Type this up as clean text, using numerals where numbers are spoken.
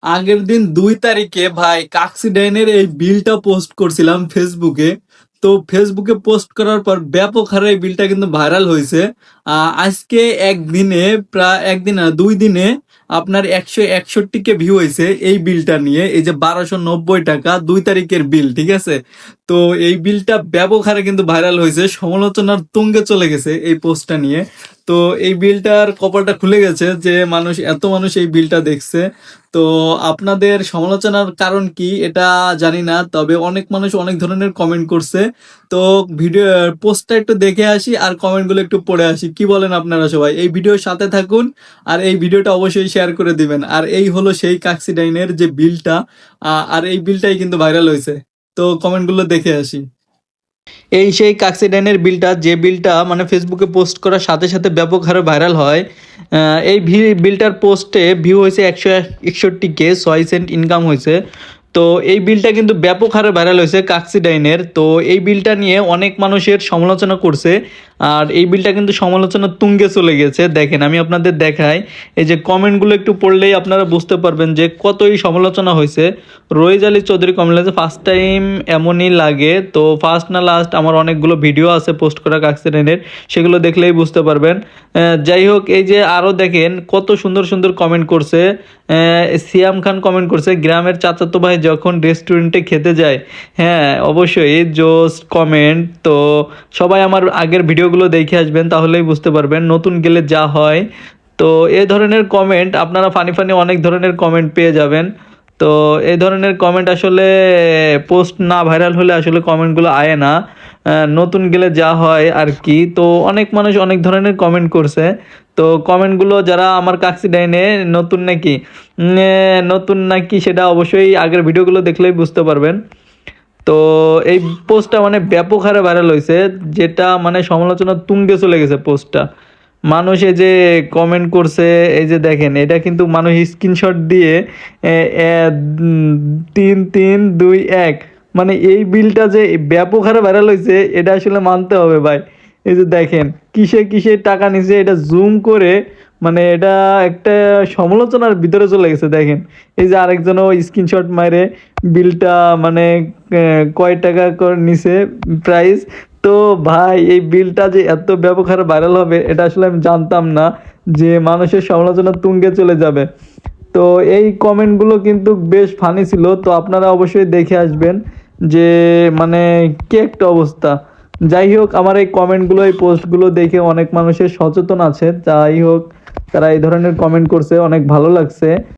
আগের দিন 2 তারিখে ভাই কাকসিডাইনের এই বিলটা পোস্ট করছিলাম ফেসবুকে। তো ফেসবুকে পোস্ট করার পর ব্যাপক হারে এই বিলটা কিন্তু ভাইরাল হয়েছে। আজকে একদিনে, প্রায় একদিন না 2 দিনে আপনার 161কে ভিউ হয়েছে এই বিলটা নিয়ে। এই যে 1290 টাকা 2 তারিখের বিল, ঠিক আছে? তো এই বিলটা ব্যাপক হারে কিন্তু ভাইরাল হয়েছে, সমালোচনার তুঙ্গে চলে গেছে এই পোস্টটা নিয়ে। তো এই বিলটার কপালটা খুলে গেছে যে এত মানুষ এই বিলটা দেখছে। তো আপনাদের সমালোচনার কারণ কি এটা জানি না, তবে অনেক মানুষ অনেক ধরনের কমেন্ট করছে। তো ভিডিও পোস্টটা একটু দেখে আসি আর কমেন্টগুলো একটু পড়ে আসি, কি বলেন আপনারা সবাই? এই ভিডিওর সাথে থাকুন আর এই ভিডিওটা অবশ্যই শেয়ার করে দিবেন। আর এই হলো সেই কাকসিডাইনের যে বিলটা, আর এই বিলটাই কিন্তু ভাইরাল হয়েছে। তো কমেন্টগুলো দেখে আসি। এই সেই কাকসিডাইনের বিলটা, যে বিলটা মানে ফেসবুকে পোস্ট করার সাথে সাথে ব্যাপক হারে ভাইরাল হয়। এই বিলটার পোস্টে ভিউ হয়েছে 161K, 6 সেন্ট ইনকাম হয়েছে। তো এই বিলটা কিন্তু ব্যাপক হারে ভাইরাল হয়েছে কাকসিডাইনের। তো এই বিলটা নিয়ে অনেক মানুষের সমালোচনা করছে, আর এই বিলটা কিন্তু সমালোচনা তুঙ্গে চলে গেছে। দেখেন আমি আপনাদের দেখাই, এই যে কমেন্টগুলো একটু পড়লেই আপনারা বুঝতে পারবেন যে কতই সমালোচনা হয়েছে। রোহিত আলী চৌধুরী কমেন্ট লাগছে, ফার্স্ট টাইম এমনই লাগে। তো ফার্স্ট না লাস্ট, আমার অনেকগুলো ভিডিও আছে পোস্ট করা কাকসিডেন্টের, সেগুলো দেখলেই বুঝতে পারবেন। যাই হোক, এই যে আরও দেখেন কত সুন্দর সুন্দর কমেন্ট করছে। সিয়াম খান কমেন্ট করছে, গ্রামের চাচাতো ভাই যখন রেস্টুরেন্টে খেতে যায়। হ্যাঁ, অবশ্যই জোস কমেন্ট। তো সবাই আমার আগের ভিডিওগুলো দেখে আসবেন, তাহলেই বুঝতে পারবেন নতুন গেলে যা হয়। তো এই ধরনের কমেন্ট আপনারা ফানি ফানি অনেক ধরনের কমেন্ট পেয়ে যাবেন। তো এই ধরনের কমেন্ট আসলে পোস্ট না ভাইরাল হলে আসলে কমেন্টগুলো আয় না। নতুন গেলে যা হয় আর কি। তো অনেক মানুষ অনেক ধরনের কমেন্ট করছে। তো কমেন্টগুলো যারা আমার কাকসিডাইনে নতুন নাকি সেটা অবশ্যই আগের ভিডিওগুলো দেখলেই বুঝতে পারবেন। তো এই পোস্টটা মানে ব্যাপক হারে ভাইরাল হয়েছে, যেটা মানে সমালোচনা তুঙ্গে চলে গেছে পোস্টটা। মানুষ এই যে কমেন্ট করছে, এই যে দেখেন এটা কিন্তু মানুষ স্ক্রিনশট দিয়ে 3 3 2 1, মানে এই বিলটা যে ব্যাপক হারে ভাইরাল হয়েছে এটা আসলে মানতে হবে ভাই। এই যে দেখেন কিসে কিসে টাকা নিছে, এটা জুম করে মানে এটা একটা সমালোচনার ভিতরে চলে গেছে। দেখেন এই যে আরেকজনও স্ক্রিনশট মারে বিলটা মানে কয় টাকা করে নিছে প্রাইস। তো ভাই এই বিলটা যে এত ব্যাপক হারে ভাইরাল হবে এটা আসলে আমি জানতাম না, যে মানুষের সমালোচনা তুঙ্গে চলে যাবে। তো এই কমেন্টগুলো কিন্তু বেশ ফানি ছিল। তো আপনারা অবশ্যই দেখে আসবেন যে মানে কি একটা অবস্থা। যাই হোক, আমার এই কমেন্টগুলো, এই পোস্টগুলো দেখে অনেক মানুষের সচেতন আছে। যাই হোক, তারা এই ধরনের কমেন্ট করছে, অনেক ভালো লাগছে।